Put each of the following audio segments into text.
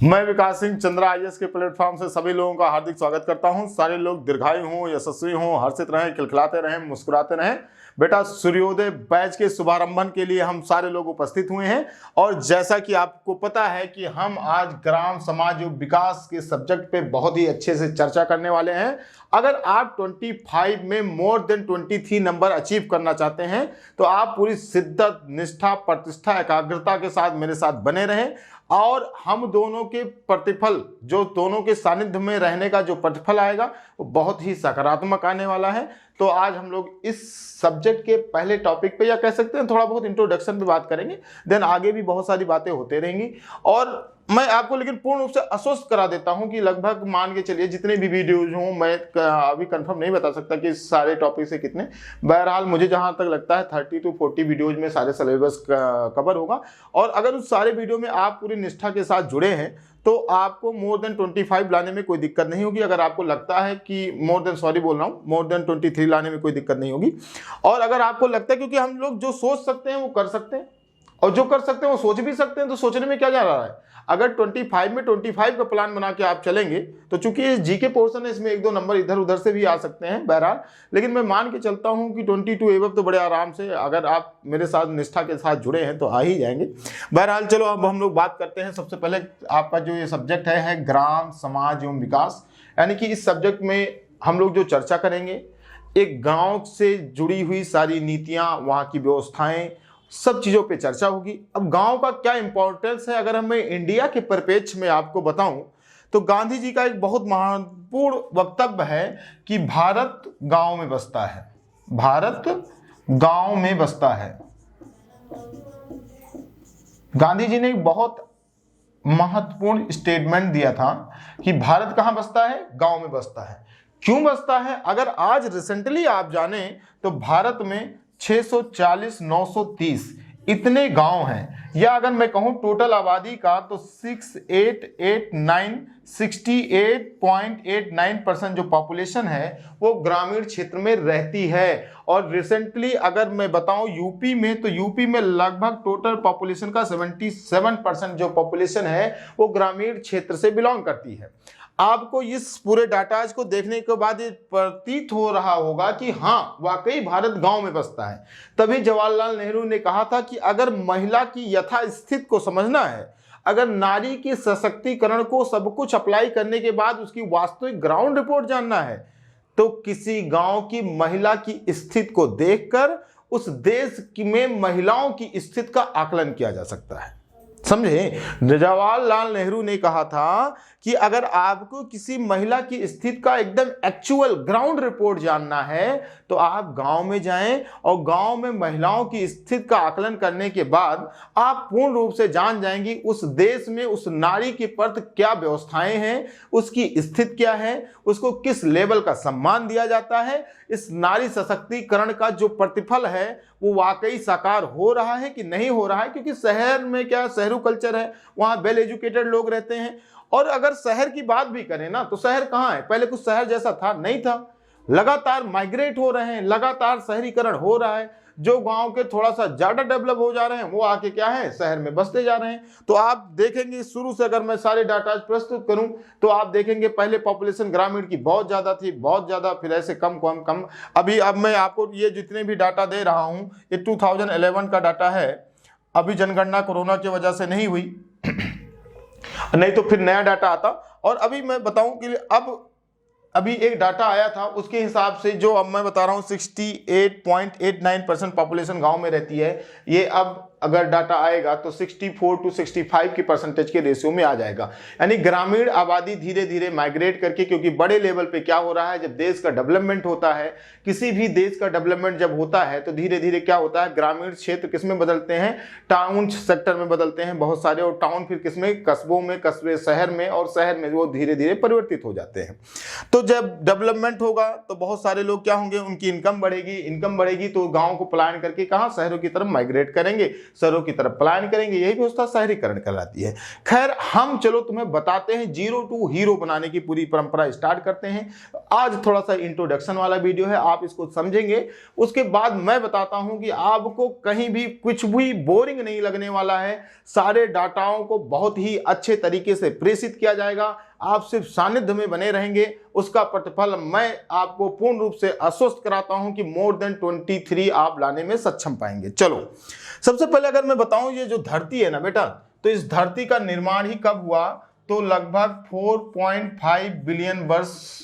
मैं विकास सिंह चंद्रा आईएएस के प्लेटफॉर्म से सभी लोगों का हार्दिक स्वागत करता हूं। सारे लोग दीर्घायु हों, यशस्वी हों, हर्षित रहें, खिलखिलाते रहें, मुस्कुराते रहें। बेटा, सूर्योदय बैच के शुभारंभन के लिए हम सारे लोग उपस्थित हुए हैं और जैसा कि आपको पता है कि हम आज ग्राम समाज और विकास के सब्जेक्ट पे बहुत ही अच्छे से चर्चा करने वाले हैं। अगर आप 25 में मोर देन 23 नंबर अचीव करना चाहते हैं तो आप पूरी शिद्दत, निष्ठा, प्रतिष्ठा, एकाग्रता के साथ मेरे साथ बने रहें और हम दोनों के प्रतिफल, जो दोनों के सानिध्य में रहने का जो प्रतिफल आएगा वो बहुत ही सकारात्मक आने वाला है। तो आज हम लोग इस सब्जेक्ट के पहले टॉपिक पे, या कह सकते हैं थोड़ा बहुत इंट्रोडक्शन पे बात करेंगे, देन आगे भी बहुत सारी बातें होते रहेंगी। और मैं आपको लेकिन पूर्ण रूप से आश्वस्त करा देता हूं कि लगभग मान के चलिए जितने भी वीडियोज हों, मैं अभी कंफर्म नहीं बता सकता कि सारे टॉपिक से कितने, बहरहाल मुझे जहां तक लगता है 30 to 40 वीडियोज में सारे सिलेबस कवर होगा। और अगर उस सारे वीडियो में आप पूरी निष्ठा के साथ जुड़े हैं तो आपको मोर देन 25 लाने में कोई दिक्कत नहीं होगी। अगर आपको लगता है कि मोर देन 23 लाने में कोई दिक्कत नहीं होगी। और अगर आपको लगता है, क्योंकि हम लोग जो सोच सकते हैं वो कर सकते हैं और जो कर सकते हैं वो सोच भी सकते हैं, तो सोचने में क्या जा रहा है। अगर 25 में 25 का प्लान बना के आप चलेंगे तो चूंकि ये जीके पोर्शन है, इसमें एक दो नंबर इधर उधर से भी आ सकते हैं बहरहाल, लेकिन मैं मान के चलता हूं कि 22 एबव तो बड़े आराम से, अगर आप मेरे साथ निष्ठा के साथ जुड़े हैं तो आ ही जाएंगे। बहरहाल चलो अब हम लोग बात करते हैं। सबसे पहले आपका जो ये सब्जेक्ट है ग्राम समाज एवं विकास, यानी कि इस सब्जेक्ट में हम लोग जो चर्चा करेंगे, एक गाँव से जुड़ी हुई सारी नीतियाँ, वहाँ की व्यवस्थाएं, सब चीजों पे चर्चा होगी। अब गांव का क्या इंपॉर्टेंस है, अगर मैं इंडिया के परिप्रेक्ष्य में आपको बताऊं तो गांधी जी का एक बहुत महत्वपूर्ण वक्तव्य है कि भारत गांव में बसता है, भारत गांव में बसता है। गांधी जी ने एक बहुत महत्वपूर्ण स्टेटमेंट दिया था कि भारत कहां बसता है, गांव में बसता है। क्यों बसता है? अगर आज रिसेंटली आप जाने तो भारत में 640, 930 इतने गांव हैं, या अगर मैं कहूं टोटल आबादी का तो 68.89% जो पॉपुलेशन है वो ग्रामीण क्षेत्र में रहती है। और रिसेंटली अगर मैं बताऊं यूपी में, तो यूपी में लगभग टोटल पॉपुलेशन का 77% जो पॉपुलेशन है वो ग्रामीण क्षेत्र से बिलोंग करती है। आपको इस पूरे डाटाज को देखने के बाद ये प्रतीत हो रहा होगा कि हाँ, वाकई भारत गांव में बसता है। तभी जवाहरलाल नेहरू ने कहा था कि अगर महिला की यथास्थिति को समझना है, अगर नारी की सशक्तिकरण को सब कुछ अप्लाई करने के बाद उसकी वास्तविक ग्राउंड रिपोर्ट जानना है, तो किसी गांव की महिला की स्थिति को देखकर उस देश में महिलाओं की स्थिति का आकलन किया जा सकता है। समझे? जवाहरलाल नेहरू ने कहा था कि अगर आपको किसी महिला की स्थिति का एकदम एक्चुअल ग्राउंड रिपोर्ट जानना है तो आप गांव में जाएं और गांव में महिलाओं की स्थिति का आकलन करने के बाद आप पूर्ण रूप से जान जाएंगी उस देश में उस नारी के प्रति क्या व्यवस्थाएं हैं, उसकी स्थिति क्या है, उसको किस लेवल का सम्मान दिया जाता है। इस नारी सशक्तिकरण का जो प्रतिफल है वो वाकई साकार हो रहा है कि नहीं हो रहा है। क्योंकि शहर में क्या, शहरी कल्चर है, वहाँ वेल एजुकेटेड लोग रहते हैं। और अगर शहर की बात भी करें ना तो शहर कहाँ है, पहले कुछ शहर जैसा था नहीं था, लगातार माइग्रेट हो रहे हैं, लगातार शहरीकरण हो रहा है। जो गांव के थोड़ा सा ज्यादा डेवलप हो जा रहे हैं वो आके क्या है, शहर में बसते जा रहे हैं। तो आप देखेंगे शुरू से अगर मैं सारे डाटा प्रस्तुत करूं तो आप देखेंगे पहले पॉपुलेशन ग्रामीण की बहुत ज्यादा थी, बहुत ज्यादा, फिर ऐसे कम कम कम। अब मैं आपको ये जितने भी डाटा दे रहा हूं ये 2011 का डाटा है। अभी जनगणना कोरोना की वजह से नहीं हुई, नहीं तो फिर नया डाटा आता। और अभी मैं बताऊं कि अभी एक डाटा आया था, उसके हिसाब से जो अब मैं बता रहा हूं 68.89% पॉपुलेशन गांव में रहती है। ये अब अगर डाटा आएगा तो 64 to 65 की परसेंटेज के रेशियो में आ जाएगा। यानी ग्रामीण आबादी धीरे धीरे माइग्रेट करके, क्योंकि बड़े लेवल पे क्या हो रहा है, जब देश का डेवलपमेंट होता है, किसी भी देश का डेवलपमेंट जब होता है तो धीरे धीरे क्या होता है, ग्रामीण क्षेत्र किसमें बदलते हैं, टाउन सेक्टर में बदलते हैं बहुत सारे, और टाउन फिर किसमें, कस्बों में, कस्बे शहर में, और शहर में वो धीरे धीरे परिवर्तित हो जाते हैं। तो जब डेवलपमेंट होगा तो बहुत सारे लोग क्या होंगे, उनकी इनकम बढ़ेगी, इनकम बढ़ेगी तो गाँव को पलायन करके कहाँ, शहरों की तरफ माइग्रेट करेंगे। शहरों की तरफ पलायन करेंगे। यही व्यवस्था शहरीकरण कहलाती है। खैर, हम चलो तुम्हें बताते हैं, जीरो टू हीरो बनाने की पूरी परंपरा स्टार्ट करते हैं। आज थोड़ा सा इंट्रोडक्शन वाला वीडियो है, आप इसको समझेंगे, उसके बाद मैं बताता हूं कि आपको कहीं भी कुछ भी बोरिंग नहीं लगने वाला है। सारे डाटाओं को बहुत ही अच्छे तरीके से प्रेषित किया जाएगा, आप सिर्फ सानिध्य में बने रहेंगे। उसका प्रतिफल मैं आपको पूर्ण रूप से आश्वस्त कराता हूं कि मोर देन 23 आप लाने में सक्षम पाएंगे। चलो, सबसे पहले अगर मैं बताऊं, ये जो धरती है ना बेटा, तो इस धरती का निर्माण ही कब हुआ? तो लगभग 4.5 बिलियन वर्ष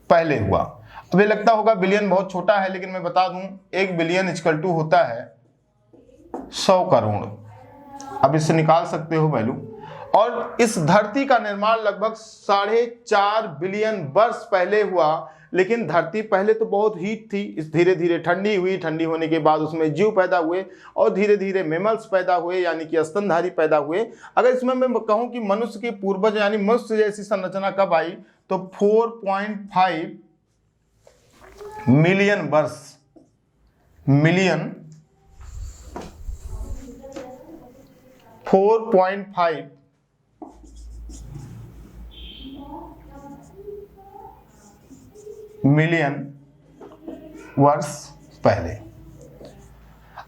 पहले हुआ। अब ये लगता होगा बिलियन बहुत छोटा है, लेकिन मैं बता दूं 1 बिलियन इक्वल टू होता है 100 करोड़। अब इससे निकाल सकते हो वैल्यू। और इस धरती का निर्माण लगभग 4.5 बिलियन वर्ष पहले हुआ। लेकिन धरती पहले तो बहुत हीट थी, इस धीरे धीरे ठंडी हुई, ठंडी होने के बाद उसमें जीव पैदा हुए और धीरे धीरे मैमल्स पैदा हुए, यानी कि स्तनधारी पैदा हुए। अगर इसमें मैं कहूं कि मनुष्य के पूर्वज यानी मनुष्य जैसी संरचना कब आई, तो 4.5 मिलियन वर्ष, मिलियन 4.5 मिलियन वर्ष पहले।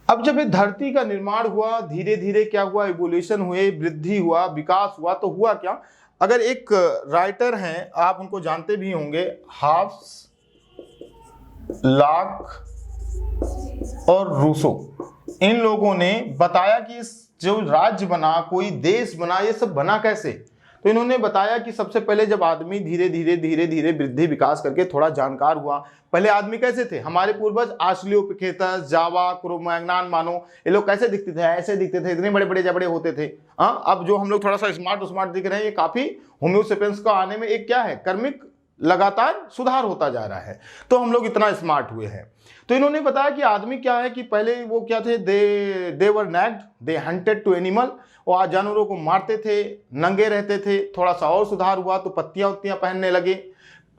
अब जब ये धरती का निर्माण हुआ, धीरे धीरे क्या हुआ, इवोल्यूशन हुए, वृद्धि हुआ, विकास हुआ, तो हुआ क्या? अगर एक राइटर हैं, आप उनको जानते भी होंगे, हाफ्स, लॉक और रूसो, इन लोगों ने बताया कि जो राज्य बना, कोई देश बना, ये सब बना कैसे? तो इन्होंने बताया कि सबसे पहले जब आदमी धीरे धीरे वृद्धि विकास करके थोड़ा जानकार हुआ। पहले आदमी कैसे थे? हमारे पूर्वज ऑस्ट्रेलोपिथेकस, जावा, क्रो-मैग्नान मानो, ये लोग कैसे दिखते थे? ऐसे दिखते थे, इतने बड़े बड़े जबड़े होते थे। अब जो हम लोग थोड़ा सा स्मार्ट दिख रहे हैं, ये काफी होमो सेपियंस का आने में एक क्या है, कर्मिक लगातार सुधार होता जा रहा है, तो हम लोग इतना स्मार्ट हुए हैं। तो इन्होंने बताया कि आदमी क्या है कि पहले वो क्या थे, दे वर नैक्ड, दे हंटेड टू एनिमल, वो आज जानवरों को मारते थे, नंगे रहते थे। थोड़ा सा और सुधार हुआ तो पत्तियां उत्तियां पहनने लगे,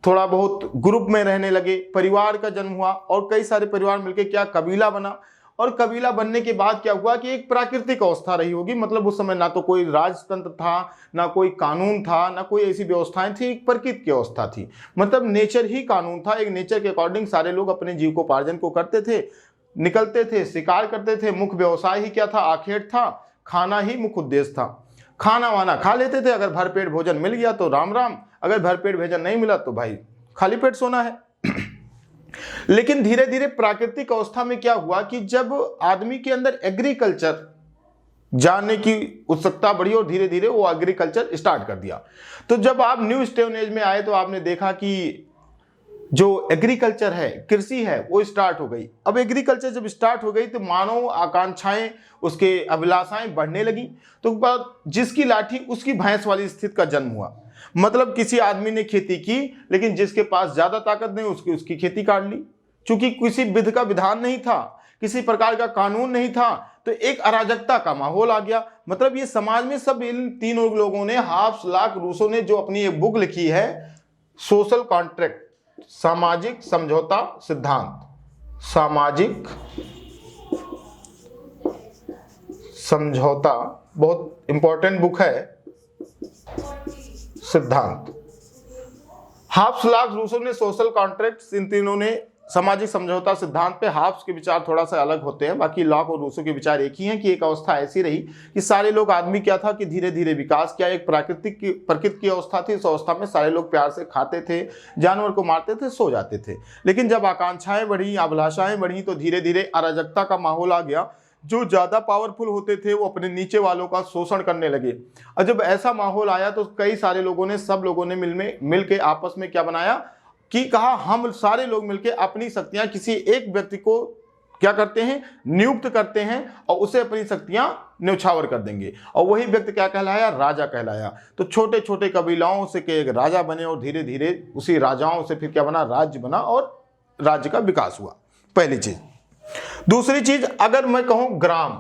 थोड़ा बहुत ग्रुप में रहने लगे, परिवार का जन्म हुआ और कई सारे परिवार मिलकर क्या कबीला बना। और कबीला बनने के बाद क्या हुआ कि एक प्राकृतिक अवस्था रही होगी, मतलब उस समय ना तो कोई राजतंत्र था, ना कोई कानून था, ना कोई ऐसी व्यवस्थाएं थी, एक प्रकृति की अवस्था थी, मतलब नेचर ही कानून था। एक नेचर के अकॉर्डिंग सारे लोग अपने जीविकोपार्जन को करते थे, निकलते थे, शिकार करते थे। मुख्य व्यवसाय ही क्या था? आखेट था, खाना ही मुख्य उद्देश्य था। खाना वाना खा लेते थे, अगर भरपेट भोजन मिल गया तो राम राम, अगर भरपेट भोजन नहीं मिला तो भाई खाली पेट सोना है। लेकिन धीरे धीरे प्राकृतिक अवस्था में क्या हुआ कि जब आदमी के अंदर एग्रीकल्चर जानने की उत्सुकता बढ़ी और धीरे धीरे वो एग्रीकल्चर स्टार्ट कर दिया। तो जब आप न्यू स्टोन एज में आए तो आपने देखा कि जो एग्रीकल्चर है, कृषि है, वो स्टार्ट हो गई। अब एग्रीकल्चर जब स्टार्ट हो गई तो मानव आकांक्षाएं, उसके अभिलाषाएं बढ़ने लगी। तो बाद जिसकी लाठी उसकी भैंस वाली स्थिति का जन्म हुआ। मतलब किसी आदमी ने खेती की, लेकिन जिसके पास ज्यादा ताकत नहीं उसकी खेती काट ली। चूंकि किसी विधि का विधान नहीं था, किसी प्रकार का कानून नहीं था, तो एक अराजकता का माहौल आ गया। मतलब ये समाज में सब इन तीनों लोगों ने, हाफ्स, लॉक, रूसो ने जो अपनी एक बुक लिखी है, सोशल कॉन्ट्रैक्ट, सामाजिक समझौता सिद्धांत, सामाजिक समझौता, बहुत इंपॉर्टेंट बुक है, सिद्धांत। हाफ्स, लॉक, रूसो ने सोशल कॉन्ट्रैक्ट, इन तीनों ने सामाजिक समझौता सिद्धांत पे। हाफ्स के विचार थोड़ा सा अलग होते हैं, बाकी लॉक और रूसो के विचार एक ही हैं कि एक अवस्था ऐसी रही कि सारे लोग, आदमी क्या था कि धीरे धीरे विकास किया, एक प्रकृति की अवस्था थी। इस अवस्था में सारे लोग प्यार से खाते थे, जानवर को मारते थे, सो जाते थे। लेकिन जब आकांक्षाएं बढ़ी, अभिलाषाएं बढ़ी, तो धीरे धीरे अराजकता का माहौल आ गया। जो ज्यादा पावरफुल होते थे वो अपने नीचे वालों का शोषण करने लगे। और जब ऐसा माहौल आया तो कई सारे लोगों ने, सब लोगों ने मिल के आपस में क्या बनाया कि कहा हम सारे लोग मिलके अपनी शक्तियां किसी एक व्यक्ति को क्या करते हैं, नियुक्त करते हैं और उसे अपनी शक्तियां न्यौछावर कर देंगे। और वही व्यक्ति क्या कहलाया? राजा कहलाया। तो छोटे छोटे कबीलाओं से के एक राजा बने और धीरे धीरे उसी राजाओं से फिर क्या बना? राज्य बना और राज्य का विकास हुआ। पहली चीज। दूसरी चीज, अगर मैं कहूं ग्राम,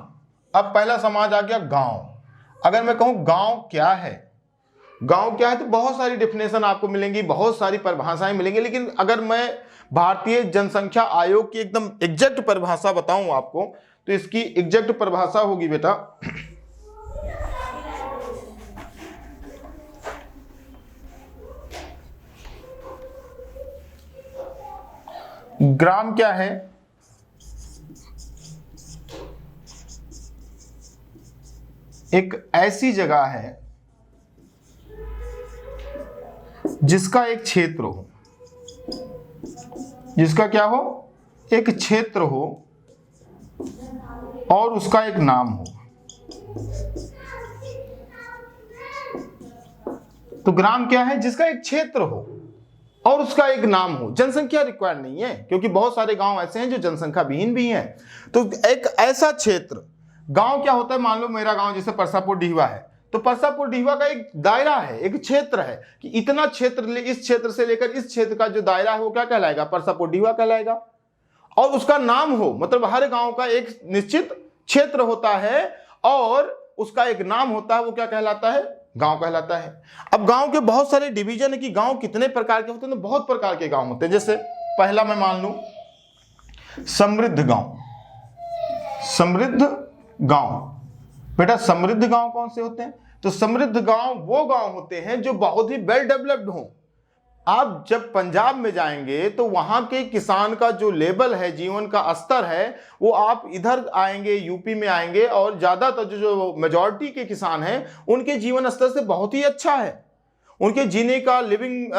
अब पहला समाज आ गया गांव। अगर मैं कहूं गांव क्या है, गांव क्या है, तो बहुत सारी डेफिनेशन आपको मिलेंगी, बहुत सारी परिभाषाएं मिलेंगी। लेकिन अगर मैं भारतीय जनसंख्या आयोग की एकदम एग्जैक्ट परिभाषा बताऊं आपको, तो इसकी एग्जैक्ट परिभाषा होगी बेटा, ग्राम क्या है? एक ऐसी जगह है जिसका एक क्षेत्र हो, जिसका क्या हो? एक क्षेत्र हो और उसका एक नाम हो। तो ग्राम क्या है? जिसका एक क्षेत्र हो और उसका एक नाम हो। जनसंख्या रिक्वायर्ड नहीं है, क्योंकि बहुत सारे गांव ऐसे हैं जो जनसंख्या विहीन भी हैं। तो एक ऐसा क्षेत्र, गांव क्या होता है? मान लो मेरा गांव जैसे परसापुर डीहवा है, तो परसापुर डीहवा का एक दायरा है, एक क्षेत्र है कि इतना क्षेत्र, इस क्षेत्र से लेकर इस क्षेत्र का जो दायरा है वो क्या कहलाएगा? परसापुर डीहवा कहलाएगा। और उसका नाम हो, मतलब हर गांव का एक निश्चित क्षेत्र होता है और उसका एक नाम होता है, वो क्या कहलाता है? गांव कहलाता है। अब गांव के बहुत सारे डिवीजन है कि गांव कितने प्रकार के होते हैं, तो बहुत प्रकार के गांव होते हैं। जैसे पहला मैं मान लूं समृद्ध गांव। समृद्ध गांव, बेटा समृद्ध गांव कौन से होते हैं? तो समृद्ध गांव वो गांव होते हैं जो बहुत ही वेल डेवलप्ड हों। आप जब पंजाब में जाएंगे तो वहां के किसान का जो लेवल है, जीवन का स्तर है, वो आप इधर आएंगे, यूपी में आएंगे और ज्यादातर जो मेजॉरिटी के किसान हैं उनके जीवन स्तर से बहुत ही अच्छा है। उनके जीने का लिविंग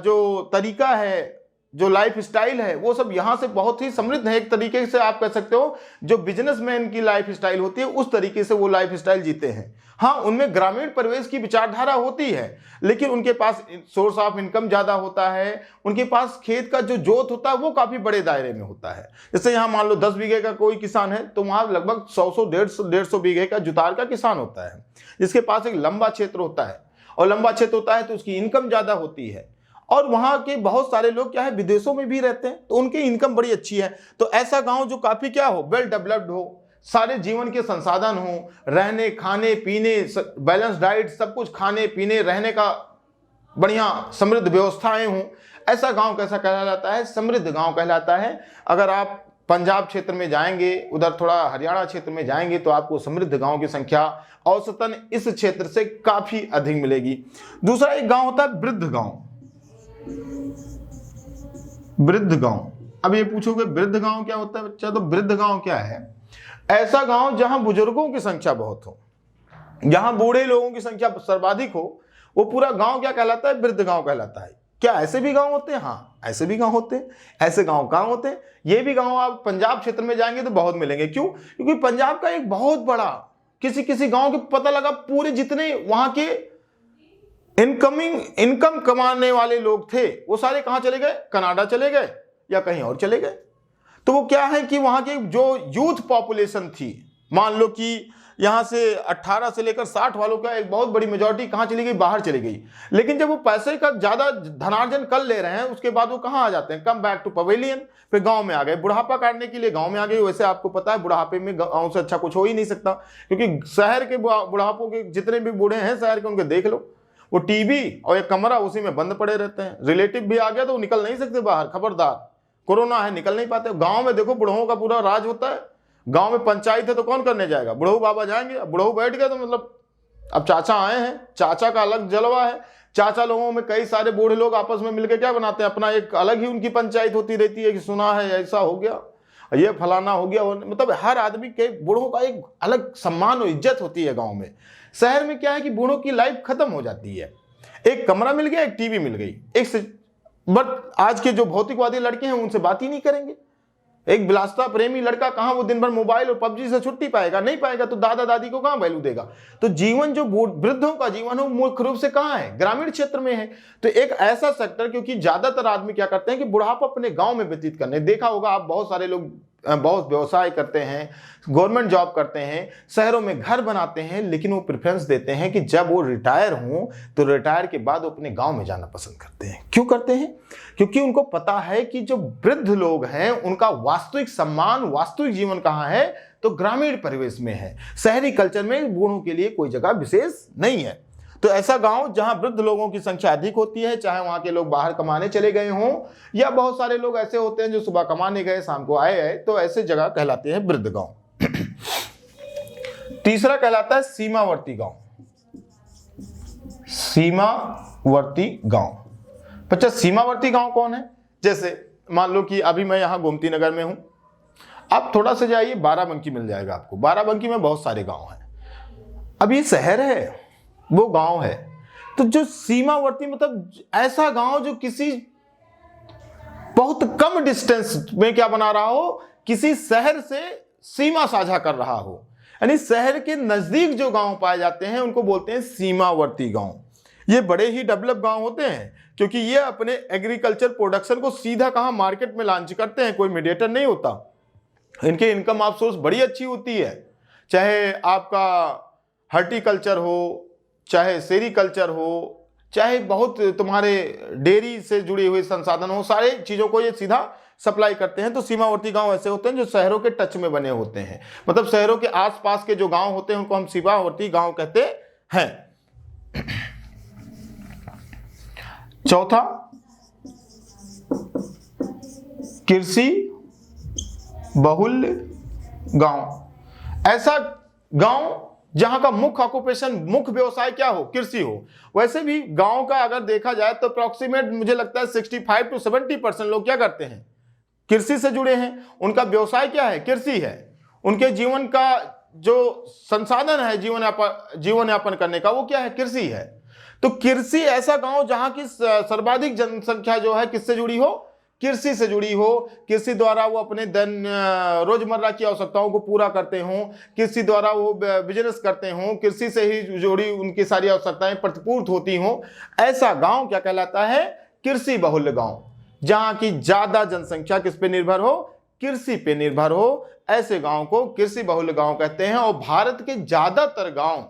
जो तरीका है, जो लाइफ स्टाइल है, वो सब यहाँ से बहुत ही समृद्ध है। एक तरीके से आप कह सकते हो जो बिजनेसमैन की लाइफ स्टाइल होती है उस तरीके से वो लाइफ स्टाइल जीते हैं। हाँ, उनमें ग्रामीण परिवेश की विचारधारा होती है, लेकिन उनके पास सोर्स ऑफ इनकम ज्यादा होता है, उनके पास खेत का जो जोत होता है वो काफी बड़े दायरे में होता है। जैसे यहाँ मान लो 10 बीघे का कोई किसान है तो वहां लगभग 100-150 बीघे का जुतार का किसान होता है, जिसके पास एक लंबा क्षेत्र होता है, और लंबा क्षेत्र होता है तो उसकी इनकम ज्यादा होती है। और वहां के बहुत सारे लोग क्या है, विदेशों में भी रहते हैं, तो उनकी इनकम बड़ी अच्छी है। तो ऐसा गांव जो काफी क्या हो, वेल डेवलप्ड हो, सारे जीवन के संसाधन हो, रहने खाने पीने, बैलेंस डाइट, सब कुछ खाने पीने रहने का बढ़िया समृद्ध व्यवस्थाएं हों, ऐसा गांव कैसा कहलाता है? समृद्ध गांव कहलाता है। अगर आप पंजाब क्षेत्र में जाएंगे, उधर थोड़ा हरियाणा क्षेत्र में जाएंगे, तो आपको समृद्ध गांव की संख्या औसतन इस क्षेत्र से काफी अधिक मिलेगी। दूसरा एक गांव होता है वृद्ध गांव। वृद्ध गांव, अब ये पूछोगे वृद्ध गांव क्या होता है बच्चा? तो वृद्ध गांव क्या है? ऐसा गांव जहां बुजुर्गों की संख्या बहुत हो, जहां बूढ़े लोगों की संख्या सर्वाधिक हो, वो पूरा गांव क्या कहलाता है? वृद्ध गांव कहलाता है। क्या ऐसे भी गांव होते हैं? हाँ, ऐसे भी गांव होते हैं। ऐसे गांव कहां होते हैं? ये भी गांव आप पंजाब क्षेत्र में जाएंगे तो बहुत मिलेंगे। क्यों? क्योंकि पंजाब का एक बहुत बड़ा, किसी गांव के पता लगा पूरे जितने वहां के इनकम कमाने वाले लोग थे वो सारे कहां चले गए? कनाडा चले गए या कहीं और चले गए। तो वो क्या है कि वहां की जो यूथ पॉपुलेशन थी, मान लो कि यहां से 18 से लेकर 60 वालों का एक बहुत बड़ी मेजॉरिटी कहां चली गई? बाहर चली गई। लेकिन जब वो पैसे का ज्यादा धनार्जन कर ले रहे हैं, उसके बाद वो कहां आ जाते हैं? कम बैक टू पवेलियन, फिर गांव में आ गए, बुढ़ापा काटने के लिए गांव में आ गए। वैसे आपको पता है बुढ़ापे में गांव से अच्छा कुछ हो ही नहीं सकता, क्योंकि शहर के बुढ़ापों के जितने भी बूढ़े हैं शहर के, उनके देख लो, वो टीवी और एक कमरा उसी में बंद पड़े रहते हैं। रिलेटिव भी आ गया तो वो निकल नहीं सकते बाहर, खबरदार कोरोना है, निकल नहीं पाते। गांव में देखो बुढ़ों का पूरा राज होता है। गांव में पंचायत है तो कौन करने जाएगा? बुढ़ऊ बाबा जाएंगे। अब बुढ़ऊ बैठ गए तो मतलब अब चाचा आए हैं, चाचा का अलग जलवा है। चाचा लोगों में कई सारे बूढ़े लोग आपस में मिलकर क्या बनाते हैं? अपना एक अलग ही उनकी पंचायत होती रहती है कि सुना है ऐसा हो गया, ये फलाना हो गया। मतलब हर आदमी के बूढ़ों का एक अलग सम्मान और इज्जत होती है गाँव में। शहर में क्या है कि बूढ़ों की लाइफ खत्म हो जाती है। एक कमरा मिल गया, एक टीवी मिल गई, बट आज के जो भौतिकवादी लड़के हैं उनसे बात ही नहीं करेंगे। एक विलासता प्रेमी लड़का कहां वो दिन भर मोबाइल और पबजी से छुट्टी पाएगा? नहीं पाएगा। तो दादा दादी को कहां वैल्यू देगा? तो जीवन जो वृद्धों का जीवन हो मुख्य रूप से कहां है? ग्रामीण क्षेत्र में है। तो एक ऐसा सेक्टर, क्योंकि ज्यादातर आदमी क्या करते हैं कि बुढ़ापा अपने गांव में व्यतीत करने। देखा होगा आप, बहुत सारे लोग बहुत व्यवसाय करते हैं, गवर्नमेंट जॉब करते हैं, शहरों में घर बनाते हैं, लेकिन वो प्रेफरेंस देते हैं कि जब वो रिटायर हों तो रिटायर के बाद वो अपने गांव में जाना पसंद करते हैं। क्यों करते हैं? क्योंकि उनको पता है कि जो वृद्ध लोग हैं उनका वास्तविक सम्मान, वास्तविक जीवन कहाँ है? तो ग्रामीण परिवेश में है। शहरी कल्चर में बूढ़ों के लिए कोई जगह विशेष नहीं है। तो ऐसा गांव जहां वृद्ध लोगों की संख्या अधिक होती है, चाहे वहां के लोग बाहर कमाने चले गए हों या बहुत सारे लोग ऐसे होते हैं जो सुबह कमाने गए शाम को आए, तो ऐसे जगह कहलाते हैं वृद्ध गांव। तीसरा कहलाता है सीमावर्ती गांव। सीमावर्ती गांव। बच्चा सीमावर्ती गांव कौन है? जैसे मान लो कि अभी मैं यहां गोमती नगर में हूं, आप थोड़ा सा जाइए बाराबंकी मिल जाएगा आपको। बाराबंकी में बहुत सारे गांव हैं। अब ये शहर है, वो गांव है। तो जो सीमावर्ती मतलब ऐसा गांव जो किसी बहुत कम डिस्टेंस में क्या बना रहा हो, किसी शहर से सीमा साझा कर रहा हो, यानी शहर के नजदीक जो गांव पाए जाते हैं उनको बोलते हैं सीमावर्ती गांव। ये बड़े ही डेवलप गांव होते हैं क्योंकि ये अपने एग्रीकल्चर प्रोडक्शन को सीधा कहां मार्केट में लॉन्च करते हैं, कोई मीडिएटर नहीं होता। इनके इनकम ऑफ सोर्स बड़ी अच्छी होती है, चाहे आपका हॉर्टिकल्चर हो, चाहे सेरीकल्चर हो, चाहे बहुत तुम्हारे डेयरी से जुड़े हुए संसाधन हो, सारे चीजों को ये सीधा सप्लाई करते हैं। तो सीमावर्ती गांव ऐसे होते हैं जो शहरों के टच में बने होते हैं, मतलब शहरों के आसपास के जो गांव होते हैं उनको हम सीमावर्ती गांव कहते हैं। चौथा, कृषि बहुल गांव। ऐसा गांव जहां का मुख्य ऑक्यूपेशन, मुख्य व्यवसाय क्या हो? कृषि हो। वैसे भी गांव का अगर देखा जाए तो अप्रोक्सीमेट मुझे लगता है 65 to 70% लोग क्या करते हैं? कृषि से जुड़े हैं। उनका व्यवसाय क्या है? कृषि है। उनके जीवन का जो संसाधन है जीवन यापन करने का, वो क्या है? कृषि है। तो कृषि ऐसा गांव जहां की सर्वाधिक जनसंख्या जो है किससे जुड़ी हो? कृषि से जुड़ी हो। कृषि द्वारा वो अपने रोजमर्रा की आवश्यकताओं को पूरा करते हों, कृषि द्वारा वो बिजनेस करते हों, कृषि से ही जुड़ी उनकी सारी आवश्यकताएं प्रतिपूर्त होती हों, ऐसा गांव क्या कहलाता है? कृषि बहुल गांव। जहां की ज्यादा जनसंख्या किस पे निर्भर हो? कृषि पे निर्भर हो। ऐसे गांव को कृषि बहुल गांव कहते हैं। और भारत के ज्यादातर गांव,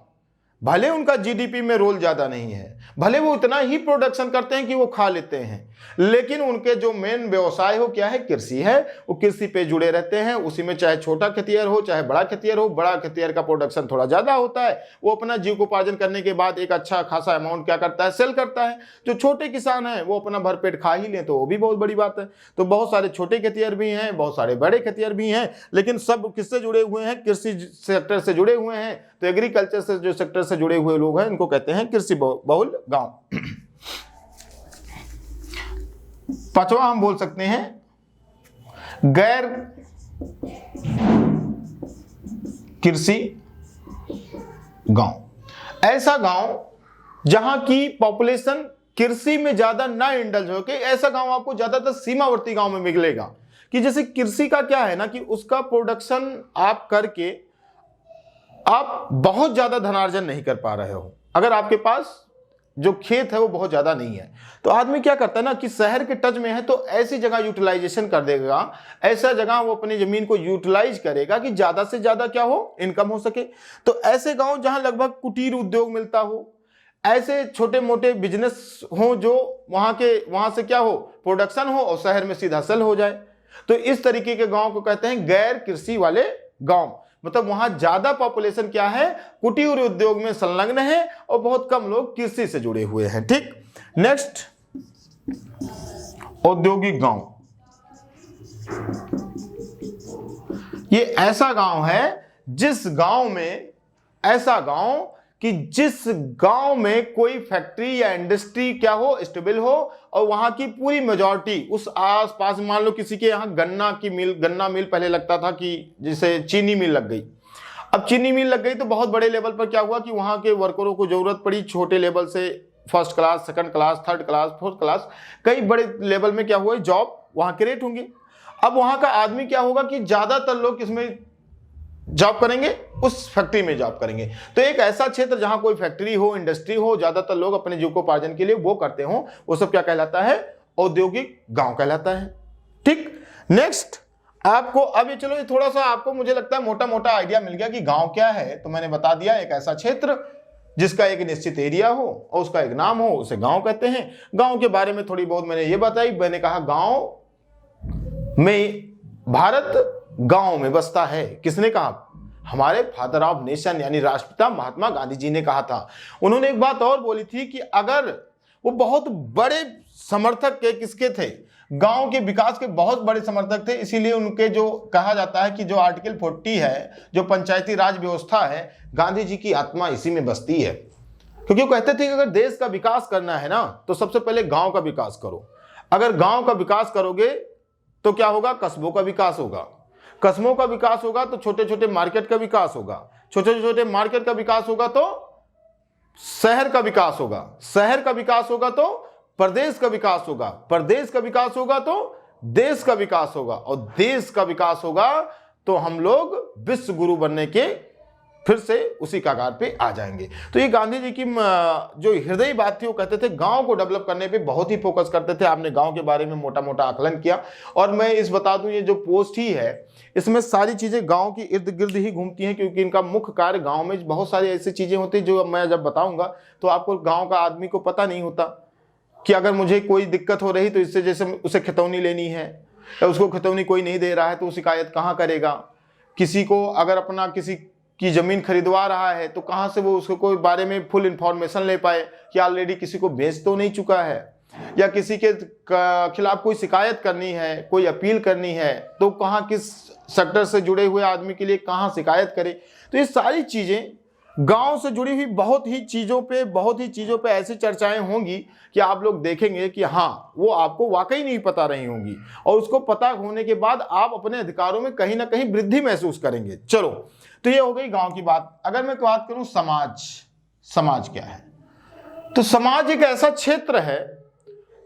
भले उनका जीडीपी में रोल ज्यादा नहीं है, भले वो इतना ही प्रोडक्शन करते हैं कि वो खा लेते हैं, लेकिन उनके जो मेन व्यवसाय हो क्या है? कृषि है। वो कृषि पे जुड़े रहते हैं। उसी में चाहे छोटा खेतिहर हो चाहे बड़ा खेतिहर हो, बड़ा खेतिहर का प्रोडक्शन थोड़ा ज्यादा होता है, वो अपना जीविकोपार्जन करने के बाद एक अच्छा खासा अमाउंट क्या करता है? सेल करता है। जो छोटे किसान हैं वो अपना भरपेट खा ही लें तो वो भी बहुत बड़ी बात है। तो बहुत सारे छोटे खेतिहर भी हैं, बहुत सारे बड़े खेतिहर भी हैं, लेकिन सब किससे जुड़े हुए हैं? कृषि सेक्टर से जुड़े हुए हैं। तो एग्रीकल्चर से जो सेक्टर से जुड़े हुए लोग हैं इनको कहते हैं कृषि बहुल गांव। पांचवा हम बोल सकते हैं गैर कृषि गांव। ऐसा गांव जहां की पॉपुलेशन कृषि में ज्यादा ना इंडल्ज हो। कि ऐसा गांव आपको ज्यादातर सीमावर्ती गांव में मिलेगा कि जैसे कृषि का क्या है ना कि उसका प्रोडक्शन आप करके आप बहुत ज्यादा धनार्जन नहीं कर पा रहे हो। अगर आपके पास जो खेत है वो बहुत ज्यादा नहीं है तो आदमी क्या करता है ना कि शहर के टच में है तो ऐसी जगह यूटिलाइजेशन कर देगा, ऐसा जगह वो अपनी जमीन को यूटिलाइज करेगा कि ज्यादा से ज्यादा क्या हो? इनकम हो सके। तो ऐसे गांव जहां लगभग कुटीर उद्योग मिलता हो, ऐसे छोटे मोटे बिजनेस हो जो वहां से क्या हो? प्रोडक्शन हो और शहर में सीधा सेल हो जाए। तो इस तरीके के गांव को कहते हैं गैर कृषि वाले गांव। मतलब वहां ज्यादा पॉपुलेशन क्या है? कुटीर उद्योग में संलग्न है और बहुत कम लोग कृषि से जुड़े हुए हैं। ठीक, नेक्स्ट, औद्योगिक गांव। ये ऐसा गांव है जिस गांव में जिस गांव में कोई फैक्ट्री या इंडस्ट्री क्या हो? स्टेबल हो और वहां की पूरी मेजॉरिटी उस आसपास, मान लो किसी के यहाँ गन्ना मिल पहले लगता था कि जैसे चीनी मिल लग गई। अब चीनी मिल लग गई तो बहुत बड़े लेवल पर क्या हुआ कि वहां के वर्करों को जरूरत पड़ी। छोटे लेवल से first class, second class, third class, fourth class, कई बड़े लेवल में क्या हुआ? जॉब वहां क्रिएट होंगे। अब वहां का आदमी क्या होगा कि ज्यादातर लोग किसमें जॉब करेंगे? उस फैक्ट्री में जॉब करेंगे। तो एक ऐसा क्षेत्र जहां कोई फैक्ट्री हो, इंडस्ट्री हो, ज्यादातर लोग अपने जीविकोपार्जन के लिए वो करते हो, वो सब क्या कहलाता है? औद्योगिक गांव कहलाता है। ठीक, नेक्स्ट आपको अब ये चलो ये थोड़ा सा आपको मुझे लगता है मोटा मोटा आइडिया मिल गया कि गांव क्या है। तो मैंने बता दिया एक ऐसा क्षेत्र जिसका एक निश्चित एरिया हो और उसका एक नाम हो, उसे गांव कहते हैं। गांव के बारे में थोड़ी बहुत मैंने ये बताई। मैंने कहा गांव में भारत गांव में बसता है। किसने कहा? हमारे फादर ऑफ नेशन यानी राष्ट्रपिता महात्मा गांधी जी ने कहा था। उन्होंने एक बात और बोली थी कि अगर वो बहुत बड़े समर्थक के किसके थे, गांव के विकास के बहुत बड़े समर्थक थे। इसीलिए उनके जो कहा जाता है कि जो आर्टिकल 40 है, जो पंचायती राज व्यवस्था है, गांधी जी की आत्मा इसी में बसती है। क्योंकि वो कहते थे कि अगर देश का विकास करना है ना तो सबसे पहले गांव का विकास करो। अगर गांव का विकास करोगे तो क्या होगा, कस्बों का विकास होगा। कस्बों का विकास होगा तो छोटे छोटे मार्केट का विकास होगा। छोटे छोटे मार्केट का विकास होगा तो शहर का विकास होगा। शहर का विकास होगा तो प्रदेश का विकास होगा। प्रदेश का विकास होगा तो देश का विकास होगा। और देश का विकास होगा तो हम लोग विश्व गुरु बनने के फिर से उसी कगार पे आ जाएंगे। तो ये गांधी जी की जो हृदय बात थी, वो कहते थे गांव को डेवलप करने पे बहुत ही फोकस करते थे। आपने गांव के बारे में मोटा मोटा आकलन किया। और मैं इस बता दूं, ये जो पोस्ट ही है इसमें सारी चीजें गांव की इर्द गिर्द ही घूमती हैं, क्योंकि इनका मुख्य कार्य गांव में बहुत सारी ऐसी चीजें होती हैं जो मैं जब बताऊंगा तो आपको गाँव का आदमी को पता नहीं होता कि अगर मुझे कोई दिक्कत हो रही तो इससे जैसे उसे खितौनी लेनी है, या उसको खितौनी कोई नहीं दे रहा है तो वो शिकायत कहाँ करेगा। किसी को अगर अपना किसी की जमीन खरीदवा रहा है तो कहां से वो उसको कोई बारे में फुल इंफॉर्मेशन ले पाए कि ऑलरेडी किसी को बेच तो नहीं चुका है, या किसी के खिलाफ कोई शिकायत करनी है, कोई अपील करनी है तो कहां किस सेक्टर से जुड़े हुए आदमी के लिए कहां शिकायत करे। तो ये सारी चीजें गांव से जुड़ी हुई बहुत ही चीजों पे ऐसी चर्चाएं होंगी कि आप लोग देखेंगे कि हाँ, वो आपको वाकई नहीं पता रही होंगी, और उसको पता होने के बाद आप अपने अधिकारों में कहीं ना कहीं वृद्धि महसूस करेंगे। चलो, तो ये हो गई गांव की बात। अगर मैं बात करूं समाज क्या है, तो समाज एक ऐसा क्षेत्र है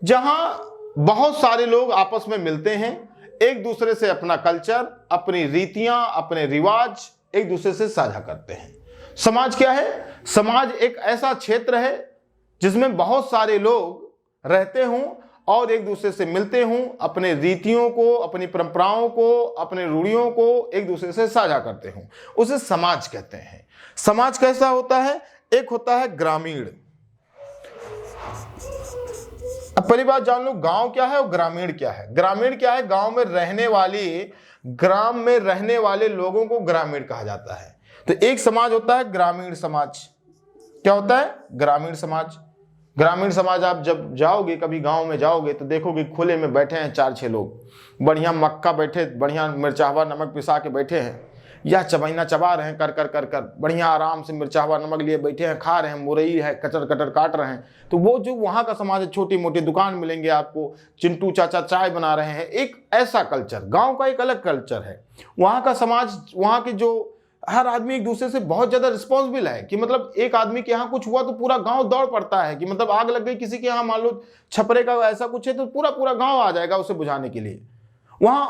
जहां बहुत सारे लोग आपस में मिलते हैं, एक दूसरे से अपना कल्चर, अपनी रीतियां, अपने रिवाज एक दूसरे से साझा करते हैं। समाज क्या है? समाज एक ऐसा क्षेत्र है जिसमें बहुत सारे लोग रहते हों और एक दूसरे से मिलते हों, अपने रीतियों को, अपनी परंपराओं को, अपने रूढ़ियों को एक दूसरे से साझा करते हों, उसे समाज कहते हैं। समाज कैसा होता है? एक होता है ग्रामीण। अब पहली बात जान लो, गांव क्या है और ग्रामीण क्या है। ग्रामीण क्या है? ग्राम में रहने वाले लोगों को ग्रामीण कहा जाता है। तो एक समाज होता है ग्रामीण समाज। क्या होता है? ग्रामीण समाज। ग्रामीण समाज आप जब जाओगे, कभी गांव में जाओगे तो देखोगे खुले में बैठे हैं 4-6 लोग, बढ़िया मक्का बैठे, बढ़िया मिर्चावा नमक पिसा के बैठे हैं, या चबैना चबा रहे हैं कर बढ़िया आराम से मिर्चावा नमक लिए बैठे हैं, खा रहे हैं, मुरई है, कटर काट रहे हैं। तो वो जो वहाँ का समाज है, छोटी मोटी दुकान मिलेंगे आपको, चिंटू चाचा चाय बना रहे हैं, एक ऐसा कल्चर। गाँव का एक अलग कल्चर है। वहाँ का समाज, वहाँ के जो हर आदमी एक दूसरे से बहुत ज्यादा रिस्पॉन्सिबल है कि मतलब एक आदमी के यहाँ कुछ हुआ तो पूरा गांव दौड़ पड़ता है कि मतलब आग लग गई किसी के यहाँ, मान लो छपरे का ऐसा कुछ है तो पूरा गांव आ जाएगा उसे बुझाने के लिए। वहां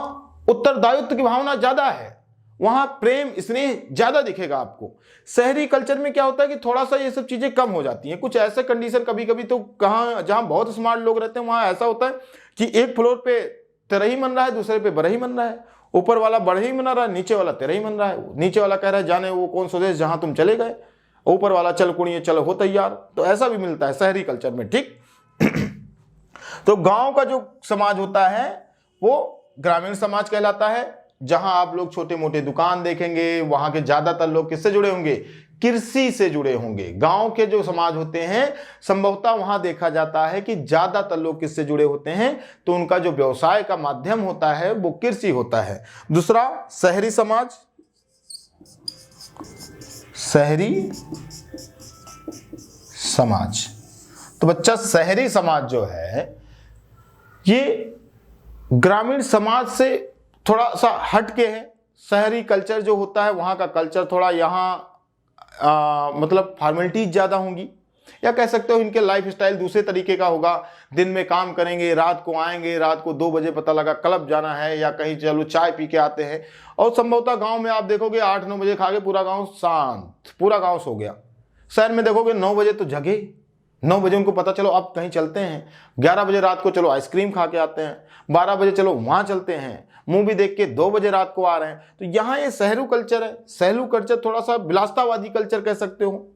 उत्तरदायित्व की भावना ज्यादा है, वहां प्रेम स्नेह ज्यादा दिखेगा आपको। शहरी कल्चर में क्या होता है कि थोड़ा सा ये सब चीजें कम हो जाती हैं। कुछ ऐसे कंडीशन कभी कभी तो कहाँ जहां बहुत स्मार्ट लोग रहते हैं वहां ऐसा होता है कि एक फ्लोर पे तेरही मन रहा है, दूसरे पे बरही मन रहा है, ऊपर वाला बढ़ई मना रहा है, नीचे वाला तेरा ही मन रहा है। नीचे वाला कह रहा है जाने वो कौन स्वदेश जहां तुम चले गए, ऊपर वाला चल कुड़िए चलो हो तैयार। तो ऐसा भी मिलता है शहरी कल्चर में, ठीक। तो गांव का जो समाज होता है वो ग्रामीण समाज कहलाता है, जहां आप लोग छोटे मोटे दुकान देखेंगे। वहां के ज्यादातर लोग किससे जुड़े होंगे? कृषि से जुड़े होंगे। गांव के जो समाज होते हैं संभवतः वहां देखा जाता है कि ज्यादातर लोग किससे जुड़े होते हैं, तो उनका जो व्यवसाय का माध्यम होता है वो कृषि होता है। दूसरा शहरी समाज। शहरी समाज, तो बच्चा शहरी समाज जो है ये ग्रामीण समाज से थोड़ा सा हटके है। शहरी कल्चर जो होता है वहां का कल्चर थोड़ा यहाँ मतलब फॉर्मेलिटीज ज्यादा होंगी, या कह सकते हो इनके लाइफ स्टाइल दूसरे तरीके का होगा। दिन में काम करेंगे, रात को आएंगे, रात को 2 बजे पता लगा क्लब जाना है या कहीं चलो चाय पी के आते हैं। और संभवतः गांव में आप देखोगे 8-9 बजे खा के पूरा गांव शांत, पूरा गांव सो गया। शहर में देखोगे 9 बजे तो जगे, 9 बजे उनको पता चलो अब कहीं चलते हैं, 11 बजे रात को चलो आइसक्रीम खा के आते हैं, 12 बजे चलो वहां चलते हैं, मूवी देख के 2 बजे रात को आ रहे हैं। तो यहाँ ये शहरू कल्चर है। शहरू कल्चर थोड़ा सा विलासतावादी कल्चर कह सकते हो।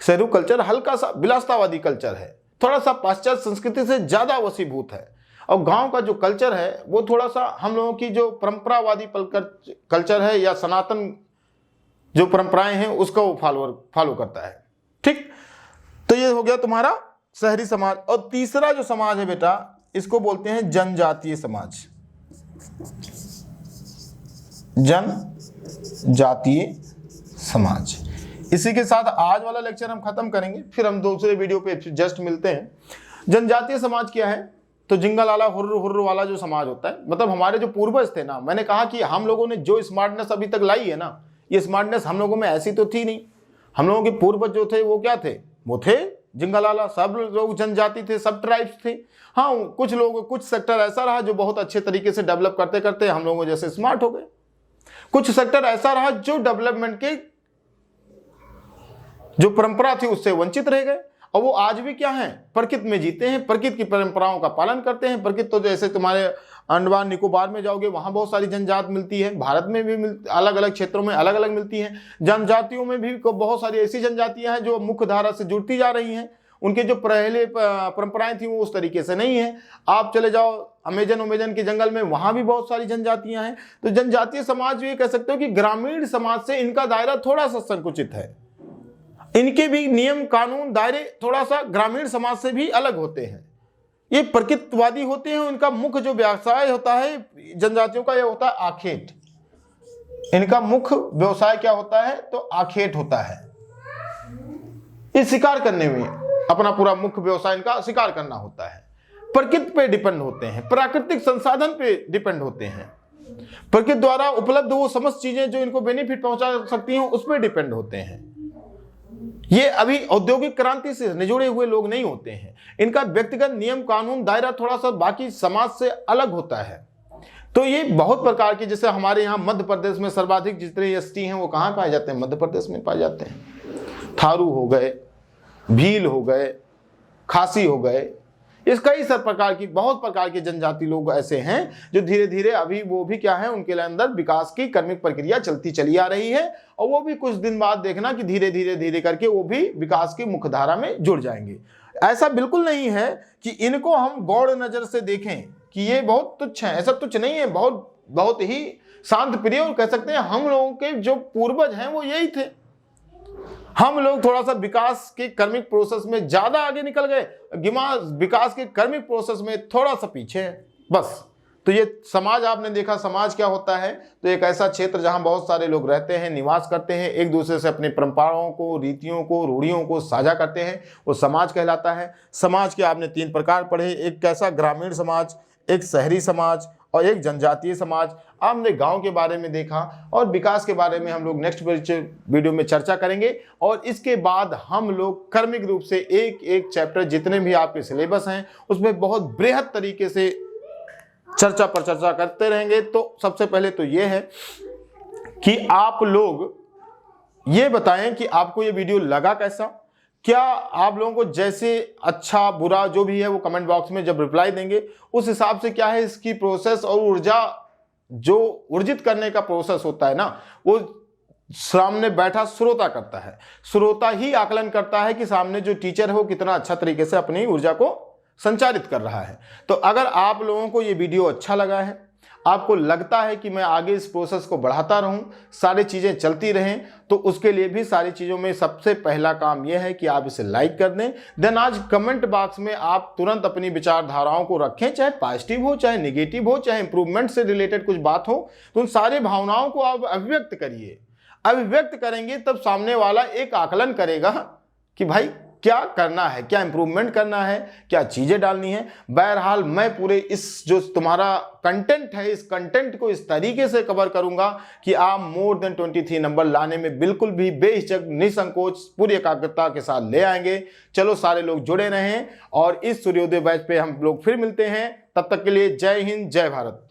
शहरू कल्चर हल्का सा विलासतावादी कल्चर है, थोड़ा सा पाश्चात्य संस्कृति से ज्यादा वशीभूत है। और गांव का जो कल्चर है वो थोड़ा सा हम लोगों की जो परंपरावादी कल्चर है या सनातन जो परंपराएं हैं उसका वो फॉलो करता है। ठीक, तो ये हो गया तुम्हारा शहरी समाज। और तीसरा जो समाज है बेटा, इसको बोलते हैं जनजातीय समाज। जनजातीय समाज। इसी के साथ आज वाला लेक्चर हम खत्म करेंगे, फिर हम दूसरे वीडियो पे जस्ट मिलते हैं। जनजातीय समाज क्या है? तो जिंगलाला हुर्र हुर्र वाला जो समाज होता है, मतलब हमारे जो पूर्वज थे ना, मैंने कहा कि हम लोगों ने जो स्मार्टनेस अभी तक लाई है ना, ये स्मार्टनेस हम लोगों में ऐसी तो थी नहीं। हम लोगों के पूर्वज जो थे वो क्या थे? वो थे जिंगलाला। सब लोग जनजाति थे, सब ट्राइब्स थे। हाँ, कुछ लोग, कुछ सेक्टर ऐसा रहा जो बहुत अच्छे तरीके से डेवलप करते करते हम लोगों जैसे स्मार्ट हो गए। कुछ सेक्टर ऐसा रहा जो डेवलपमेंट के जो परंपरा थी उससे वंचित रह गए, और वो आज भी क्या हैं? प्रकृति में जीते हैं, प्रकृति की परंपराओं का पालन करते हैं। प्रकृति तो जैसे तुम्हारे अंडमान निकोबार में जाओगे, वहां बहुत सारी जनजाति मिलती है, भारत में भी अलग अलग क्षेत्रों में अलग अलग मिलती हैं। जनजातियों में भी बहुत सारी ऐसी जनजातियां हैं जो मुख्य धारा से जुड़ती जा रही हैं। उनके जो पहले परंपराएं थी वो उस तरीके से नहीं है। आप चले जाओ अमेजन के जंगल में, वहां भी बहुत सारी जनजातियां हैं। तो जनजातीय समाज ये कह सकते हो कि ग्रामीण समाज से इनका दायरा थोड़ा सा संकुचित है। इनके भी नियम कानून दायरे थोड़ा सा ग्रामीण समाज से भी अलग होते हैं। ये प्रकृतिवादी होते हैं। इनका मुख्य जो व्यवसाय होता है जनजातियों का, यह होता है आखेट। इनका मुख्य व्यवसाय क्या होता है? तो आखेट होता है। इस शिकार करने में अपना पूरा मुख्य व्यवसाय इनका शिकार करना होता है। प्रकृति पे डिपेंड होते हैं, प्राकृतिक संसाधन पे डिपेंड होते हैं। प्रकृति द्वारा उपलब्ध वो समस्त चीजें जो इनको बेनिफिट पहुंचा सकती हैं उस पर डिपेंड होते हैं। ये अभी औद्योगिक क्रांति से जुड़े हुए लोग नहीं होते हैं। इनका व्यक्तिगत नियम कानून दायरा थोड़ा सा बाकी समाज से अलग होता है। तो ये बहुत प्रकार की, जैसे हमारे यहाँ मध्य प्रदेश में सर्वाधिक जितने एसटी हैं वो कहाँ पाए जाते हैं? मध्य प्रदेश में पाए जाते हैं। थारू हो गए, भील हो गए, खासी हो गए, इस कई सब प्रकार की, बहुत प्रकार के जनजाति लोग ऐसे हैं जो धीरे धीरे अभी वो भी क्या है, उनके अंदर विकास की कर्मिक प्रक्रिया चलती चली आ रही है। और वो भी कुछ दिन बाद देखना कि धीरे धीरे करके वो भी विकास की मुख्य धारा में जुड़ जाएंगे। ऐसा बिल्कुल नहीं है कि इनको हम गौड़ नजर से देखें कि ये बहुत तुच्छ है, ऐसा तुच्छ नहीं है। बहुत ही शांत प्रिय, और कह सकते हैं हम लोगों के जो पूर्वज हैं वो यही थे। हम लोग थोड़ा सा विकास के कर्मिक प्रोसेस में ज्यादा आगे निकल गए, विकास के कर्मिक प्रोसेस में थोड़ा सा पीछे है बस। तो ये समाज आपने देखा, समाज क्या होता है? तो एक ऐसा क्षेत्र जहां बहुत सारे लोग रहते हैं, निवास करते हैं, एक दूसरे से अपनी परंपराओं को, रीतियों को, रूढ़ियों को साझा करते हैं, वो समाज कहलाता है। समाज के आपने 3 प्रकार पढ़े, एक कैसा ग्रामीण समाज, एक शहरी समाज और एक जनजातीय समाज। हमने गांव के बारे में देखा, और विकास के बारे में हम लोग नेक्स्ट वीडियो में चर्चा करेंगे। और इसके बाद हम लोग कर्मिक रूप से एक एक चैप्टर, जितने भी आपके सिलेबस हैं उसमें बहुत बृहद तरीके से चर्चा पर चर्चा करते रहेंगे। तो सबसे पहले तो ये है कि आप लोग ये बताएं कि आपको ये वीडियो लगा कैसा। क्या आप लोगों को जैसे अच्छा बुरा जो भी है वो कमेंट बॉक्स में जब रिप्लाई देंगे उस हिसाब से क्या है इसकी प्रोसेस और ऊर्जा, जो ऊर्जित करने का प्रोसेस होता है ना, वो सामने बैठा श्रोता करता है। श्रोता ही आकलन करता है कि सामने जो टीचर है वो कितना अच्छा तरीके से अपनी ऊर्जा को संचारित कर रहा है। तो अगर आप लोगों को ये वीडियो अच्छा लगा है, आपको लगता है कि मैं आगे इस प्रोसेस को बढ़ाता रहूं, सारी चीजें चलती रहें, तो उसके लिए भी सारी चीजों में सबसे पहला काम यह है कि आप इसे लाइक कर दें। देन आज कमेंट बॉक्स में आप तुरंत अपनी विचारधाराओं को रखें, चाहे पॉजिटिव हो, चाहे नेगेटिव हो, चाहे इंप्रूवमेंट से रिलेटेड कुछ बात हो, तो उन सारी भावनाओं को आप अभिव्यक्त करिए। अभिव्यक्त करेंगे तब सामने वाला एक आकलन करेगा कि भाई क्या करना है, क्या इंप्रूवमेंट करना है, क्या चीजें डालनी है। बहरहाल मैं पूरे इस जो तुम्हारा कंटेंट है, इस कंटेंट को इस तरीके से कवर करूंगा कि आप मोर देन 23 नंबर लाने में बिल्कुल भी बेहिचक, निसंकोच, पूरी एकाग्रता के साथ ले आएंगे। चलो सारे लोग जुड़े रहें, और इस सूर्योदय बैच पे हम लोग फिर मिलते हैं। तब तक के लिए जय हिंद, जय भारत।